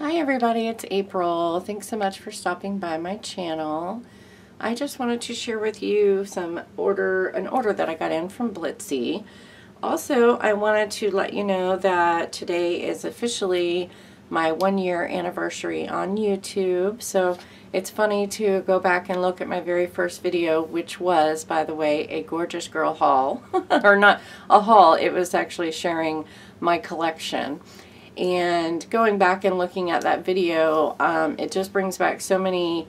Hi everybody, it's April. Thanks so much for stopping by my channel. I just wanted to share with you an order that I got in from Blitsy. Also, I wanted to let you know that today is officially my 1-year anniversary on YouTube. So it's funny to go back and look at my very first video, which was, by the way, a Gorjuss Girl Haul. Or not a haul, it was actually sharing my collection. And going back and looking at that video, it just brings back so many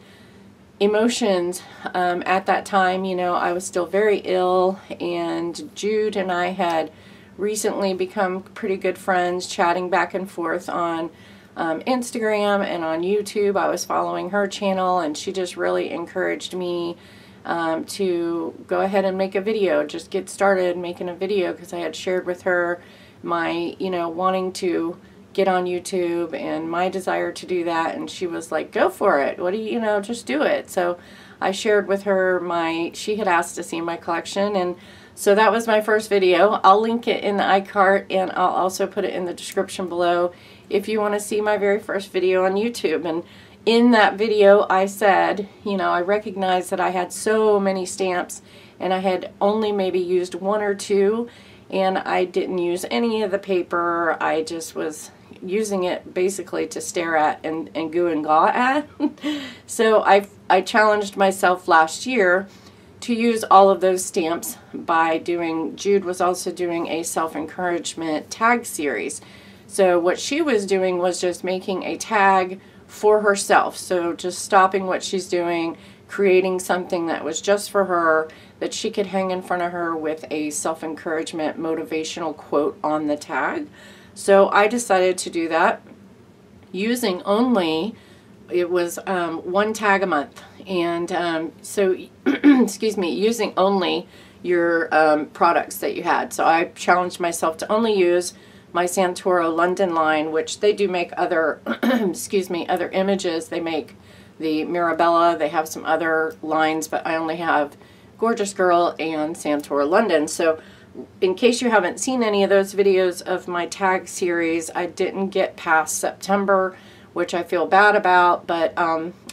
emotions. At that time, you know, I was still very ill, and Jude and I had recently become pretty good friends, chatting back and forth on Instagram and on YouTube. I was following her channel, and she just really encouraged me to go ahead and make a video, just get started making a video, because I had shared with her my, wanting to get on YouTube and my desire to do that, and she was like, go for it, what do you, just do it. So I shared with her she had asked to see my collection, and so that was my first video. I'll link it in the iCart, and I'll also put it in the description below if you want to see my very first video on YouTube. And in that video I said, I recognized that I had so many stamps and I had only maybe used 1 or 2, and I didn't use any of the paper. I just was using it basically to stare at and goo and gaw at. So I challenged myself last year to use all of those stamps by Jude was also doing a self-encouragement tag series. So what she was doing was just making a tag for herself. So just stopping what she's doing, creating something that was just for her, that she could hang in front of her with a self-encouragement motivational quote on the tag. So I decided to do that using only, it was 1 tag a month. And so, excuse me, using only your products that you had. So I challenged myself to only use my Santoro London line, which they do make other, excuse me, other images. They make the Mirabella, they have some other lines, but I only have Gorjuss Girl and Santoro London. So in case you haven't seen any of those videos of my tag series, I didn't get past September, which I feel bad about, but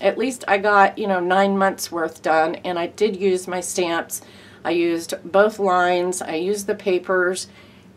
at least I got, 9 months worth done, and I did use my stamps. I used both lines, I used the papers,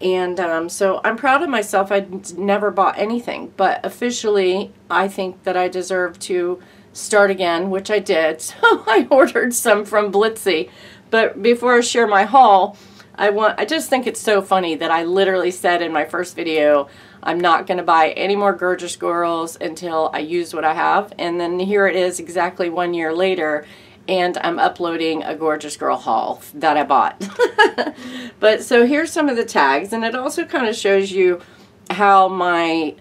and so I'm proud of myself. I never bought anything, but officially I think that I deserve to start again, which I did. So I ordered some from Blitsy. But before I share my haul, I just think it's so funny that I literally said in my first video, I'm not going to buy any more Gorjuss Girls until I use what I have. And then here it is exactly 1 year later, and I'm uploading a Gorjuss Girl haul that I bought. But so here's some of the tags, and it also kind of shows you how my,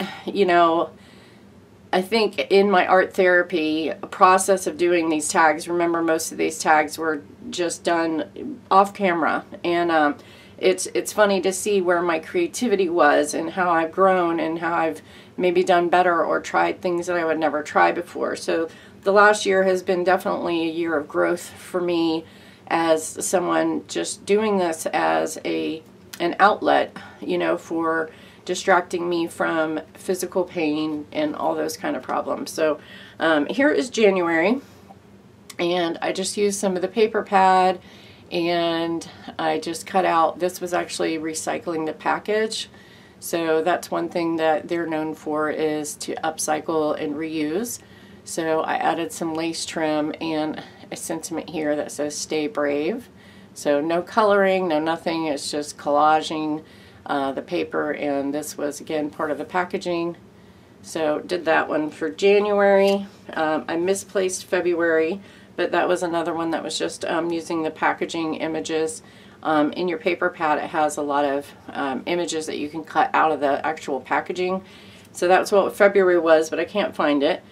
I think in my art therapy process of doing these tags, remember most of these tags were just done off camera, and it's funny to see where my creativity was and how I've grown and how I've maybe done better or tried things that I would never try before. So the last year has been definitely a year of growth for me as someone just doing this as an outlet, for distracting me from physical pain and all those kind of problems. So here is January, and I just used some of the paper pad, and I just cut out, this was actually recycling the package. So that's one thing that they're known for, is to upcycle and reuse. So I added some lace trim and a sentiment here that says stay brave. So no coloring, no nothing, it's just collaging the paper, and this was again part of the packaging. So did that one for January. I misplaced February, but that was another one that was just using the packaging images. In your paper pad, it has a lot of images that you can cut out of the actual packaging. So that's what February was, but I can't find it.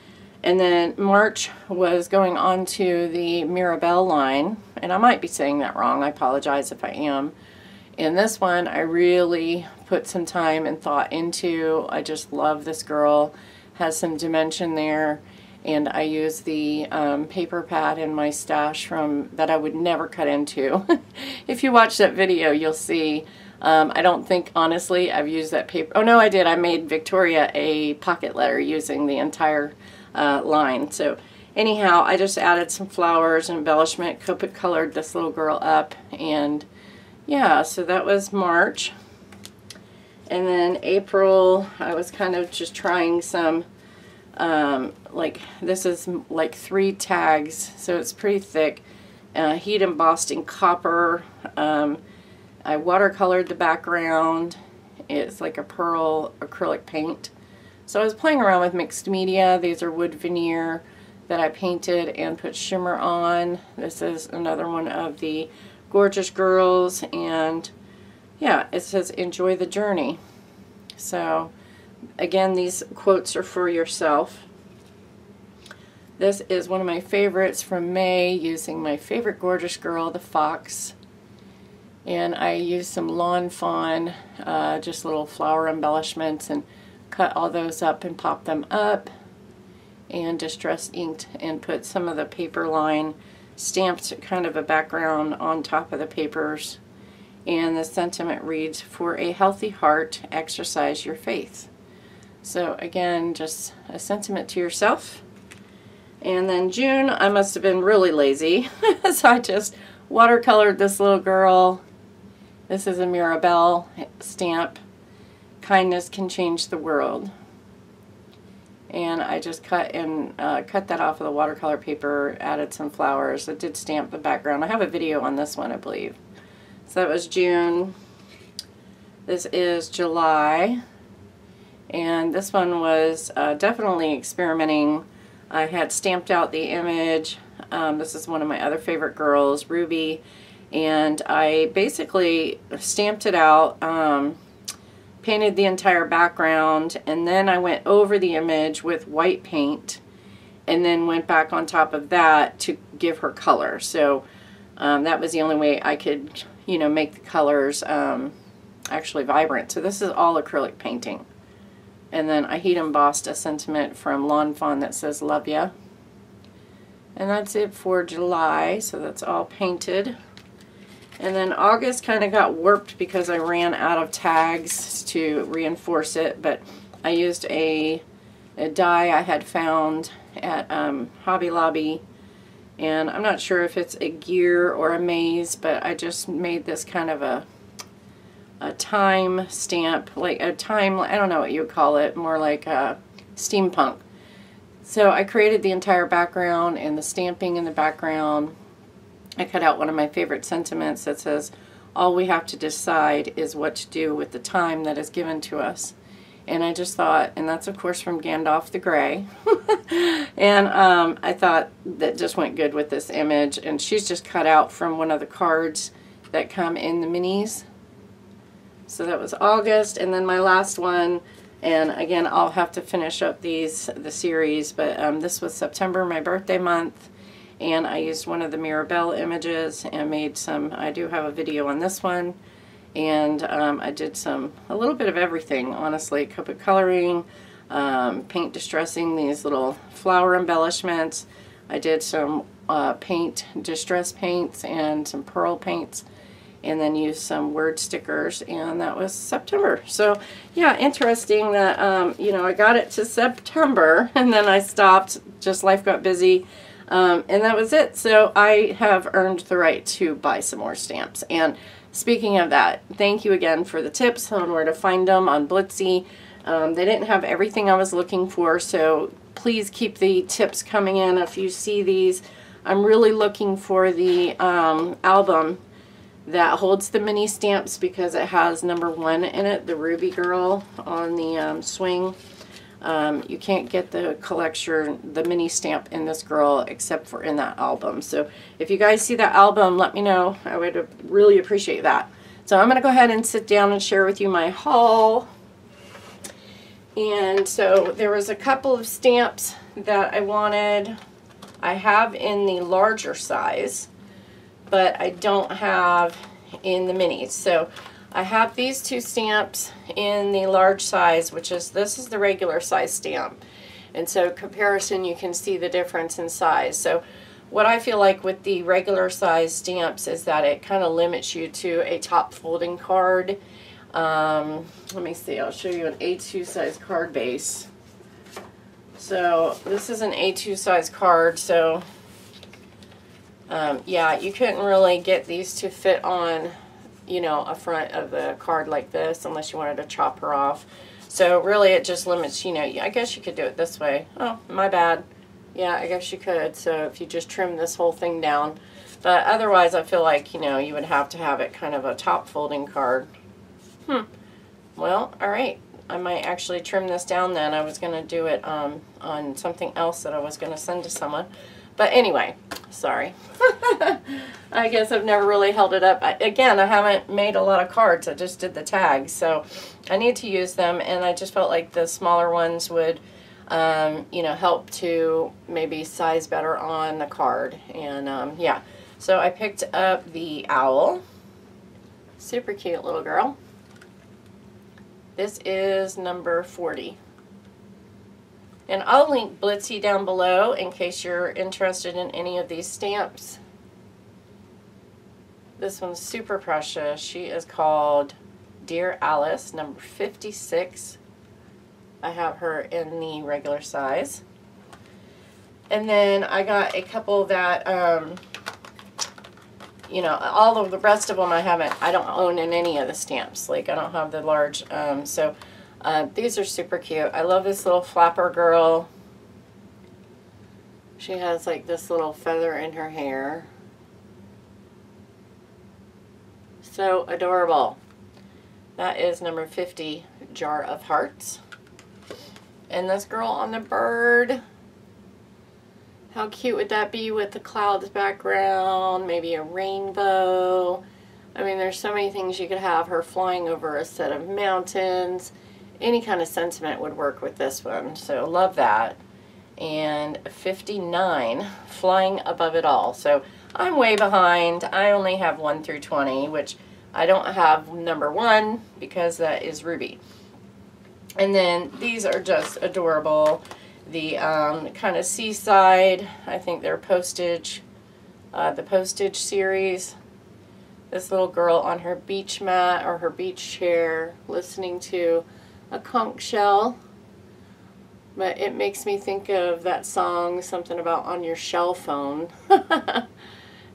And then March was going on to the Mirabelle line, and I might be saying that wrong, I apologize if I am. And this one I really put some time and thought into. I just love this girl, has some dimension there, and I use the paper pad in my stash that I would never cut into. If you watch that video, you'll see I don't think, honestly, I've used that paper. Oh, no, I did. I made Victoria a pocket letter using the entire line. So anyhow, I just added some flowers and embellishment, Copic colored this little girl up, and yeah, so that was March. And then April, I was kind of just trying some, like, this is like 3 tags, so it's pretty thick. Heat embossed in copper. I watercolored the background. It's like a pearl acrylic paint. So I was playing around with mixed media. These are wood veneer that I painted and put shimmer on. This is another one of the Gorjuss Girls, and yeah, it says enjoy the journey. So again, these quotes are for yourself. This is one of my favorites from May, using my favorite Gorjuss Girl, the Fox. And I used some lawn fawn, just little flower embellishments, and cut all those up and pop them up. And distress inked and put some of the paper line, stamped kind of a background on top of the papers. And the sentiment reads, for a healthy heart, exercise your faith. So again, just a sentiment to yourself. And then June, I must have been really lazy, so I just watercolored this little girl. This is a Mirabelle stamp. Kindness can change the world. And I just cut that off of the watercolor paper, added some flowers. I did stamp the background. I have a video on this one, I believe. So that was June. This is July. And this one was definitely experimenting. I had stamped out the image. This is one of my other favorite girls, Ruby. And I basically stamped it out, painted the entire background, and then I went over the image with white paint, and then went back on top of that to give her color. So that was the only way I could, you know, make the colors actually vibrant. So this is all acrylic painting. And then I heat embossed a sentiment from Lawn Fawn that says love ya. And that's it for July, so that's all painted. And then August kind of got warped because I ran out of tags to reinforce it, but I used a die I had found at Hobby Lobby, and I'm not sure if it's a gear or a maze, but I just made this kind of a time stamp, like a time, I don't know what you would call it, more like a steampunk. So I created the entire background and the stamping in the background. I cut out one of my favorite sentiments that says, all we have to decide is what to do with the time that is given to us. And I just thought, and that's of course from Gandalf the Grey, and I thought that just went good with this image. And she's just cut out from one of the cards that come in the minis. So that was August, and then my last one, and again I'll have to finish up the series, but this was September, my birthday month. And I used one of the Mirabelle images and made some, I do have a video on this one, and I did a little bit of everything, honestly. Copic coloring, paint distressing these little flower embellishments. I did some distress paints and some pearl paints, and then used some word stickers, and that was September. So yeah, interesting that, you know, I got it to September, and then I stopped, just life got busy. And that was it. So I have earned the right to buy some more stamps. And speaking of that, thank you again for the tips on where to find them on Blitsy. They didn't have everything I was looking for, so please keep the tips coming in if you see these. I'm really looking for the album that holds the mini stamps, because it has #1 in it, the Ruby Girl on the swing. You can't get the collection, the mini stamp in this girl, except for in that album. So if you guys see that album, let me know. I would really appreciate that. So I'm going to go ahead and sit down and share with you my haul. And so there was a couple of stamps that I wanted. I have in the larger size, but I don't have in the minis. So I have these 2 stamps in the large size, which is, this is the regular size stamp. And so comparison, you can see the difference in size. So what I feel like with the regular size stamps is that it kind of limits you to a top folding card. Let me see, I'll show you an A2 size card base. So this is an A2 size card, so yeah, you couldn't really get these to fit on, you know, a front of the card like this unless you wanted to chop her off. So really it just limits, you know, I guess you could do it this way. Oh, my bad. Yeah, I guess you could. So if you just trim this whole thing down. But otherwise I feel like, you know, you would have to have it kind of a top folding card. Well, alright. I might actually trim this down then. I was going to do it on something else that I was going to send to someone. But anyway, sorry. I guess I've never really held it up. Again, I haven't made a lot of cards. I just did the tags. So I need to use them, and I just felt like the smaller ones would, you know, help to maybe size better on the card. And yeah, so I picked up the owl. Super cute little girl. This is number 40. And I'll link Blitzy down below in case you're interested in any of these stamps. This one's super precious. She is called Dear Alice, number 56. I have her in the regular size. And then I got a couple that, you know, all of the rest of them I don't own in any of the stamps. Like, I don't have the large, so these are super cute. I love this little flapper girl. She has like this little feather in her hair. So adorable. That is number 50, Jar of Hearts. And this girl on the bird. How cute would that be with the clouds background? Maybe a rainbow. I mean, there's so many things you could have. Her flying over a set of mountains. Any kind of sentiment would work with this one. So love that. And 59, Flying Above It All. So I'm way behind. I only have 1 through 20, which I don't have number 1 because that is Ruby. And then these are just adorable. The kind of seaside, I think they're postage, the postage series. This little girl on her beach mat or her beach chair listening to a conch shell. But it makes me think of that song, something about on your shell phone.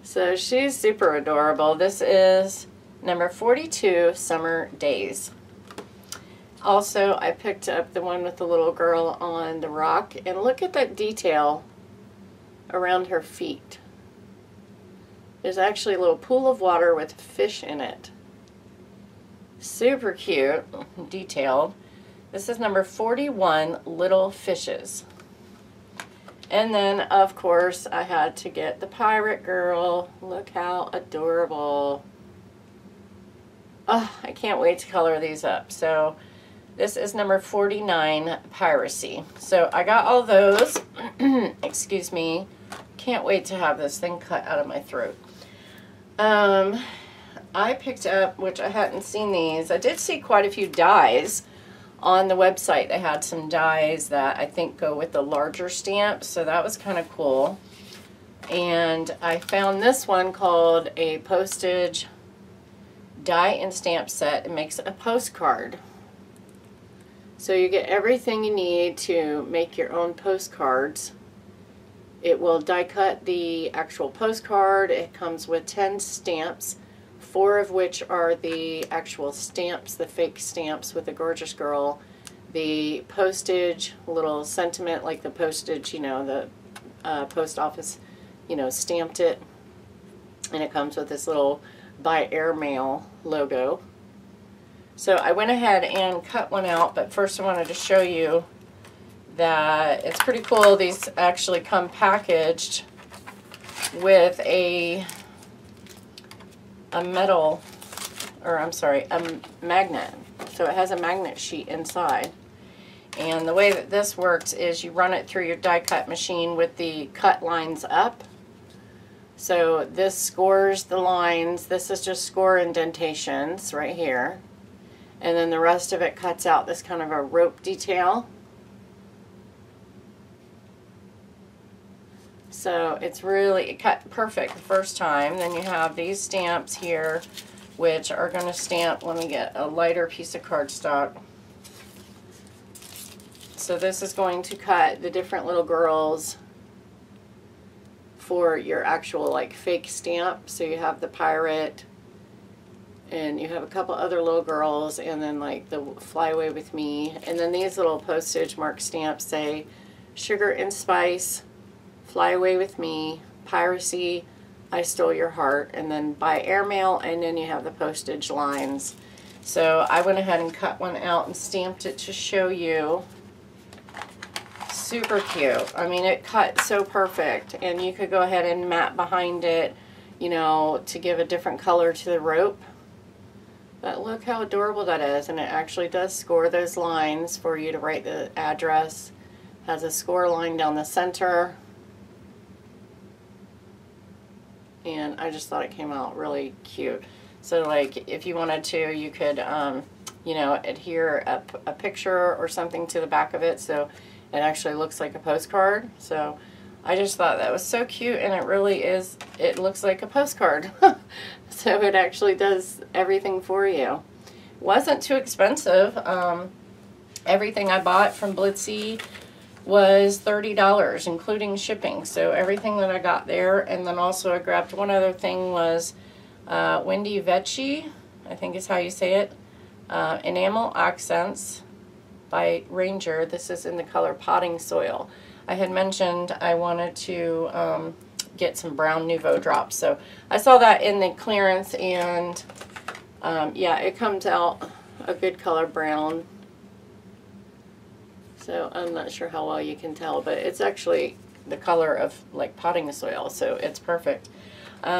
So she's super adorable. This is number 42, Summer Days. Also, I picked up the one with the little girl on the rock, and look at that detail around her feet. There's actually a little pool of water with fish in it. Super cute, detailed. This is number 41, Little Fishes. And then, of course, I had to get the pirate girl. Look how adorable. Oh, I can't wait to color these up. So this is number 49, Piracy. So I got all those. Excuse me. Can't wait to have this thing cut out of my throat. I picked up, which I hadn't seen these. I did see quite a few dies on the website. They had some dies that I think go with the larger stamps. So that was kind of cool. And I found this one called a postage die and stamp set. It makes a postcard. So you get everything you need to make your own postcards. It will die cut the actual postcard. It comes with 10 stamps, 4 of which are the actual stamps, the fake stamps with the Gorjuss Girl. The postage, little sentiment like the postage, you know, the post office, you know, stamped it. And it comes with this little by airmail logo. So I went ahead and cut one out, but first I wanted to show you that it's pretty cool. These actually come packaged with a metal, or I'm sorry, a magnet. So it has a magnet sheet inside. And the way that this works is you run it through your die cut machine with the cut lines up. So this scores the lines. This is just score indentations right here. And then the rest of it cuts out this kind of a rope detail. So it's really cut perfect the first time. Then you have these stamps here, which are going to stamp. Let me get a lighter piece of cardstock. So this is going to cut the different little girls for your actual like fake stamp. So you have the pirate, and you have a couple other little girls, and then like the Fly Away With Me. And then these little postage mark stamps say Sugar and Spice, Fly Away With Me, Piracy, I Stole Your Heart, and then by airmail, and then you have the postage lines. So I went ahead and cut one out and stamped it to show you. Super cute. I mean, it cut so perfect, and you could go ahead and matte behind it, you know, to give a different color to the rope. But look how adorable that is, and it actually does score those lines for you to write the address. Has a score line down the center. And I just thought it came out really cute. So like if you wanted to, you could, you know, adhere a picture or something to the back of it so it actually looks like a postcard. So I just thought that was so cute, and it really is, it looks like a postcard. So it actually does everything for you. Wasn't too expensive. Everything I bought from Blitsy was $30, including shipping. So everything that I got there, and then also I grabbed one other thing was Wendy Vecchi, I think is how you say it, Enamel Accents by Ranger. This is in the color Potting Soil. I had mentioned I wanted to get some brown Nouveau drops, so I saw that in the clearance, and yeah, it comes out a good color brown. So I'm not sure how well you can tell, but it's actually the color of like potting soil, so it's perfect.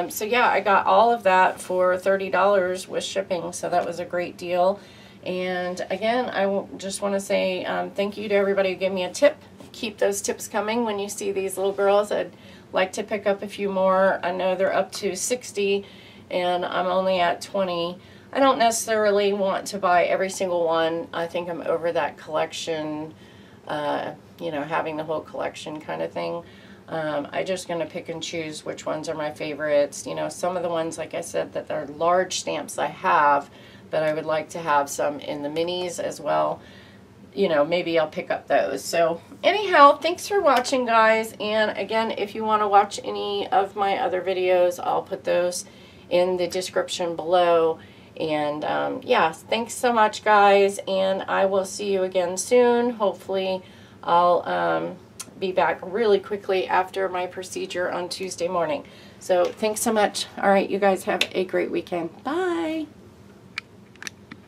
So yeah, I got all of that for $30 with shipping, so that was a great deal. And again, I just want to say thank you to everybody who gave me a tip. Keep those tips coming when you see these little girls. I'd like to pick up a few more. I know they're up to 60, and I'm only at 20. I don't necessarily want to buy every single one. I think I'm over that collection, you know, having the whole collection kind of thing. I'm just going to pick and choose which ones are my favorites. You know, some of the ones, like I said, that are large stamps I have, but I would like to have some in the minis as well. You know, maybe I'll pick up those. So anyhow, thanks for watching, guys. And again, if you want to watch any of my other videos, I'll put those in the description below. And yeah, thanks so much, guys, and I will see you again soon. Hopefully I'll be back really quickly after my procedure on Tuesday morning. So thanks so much. All right, you guys have a great weekend. Bye.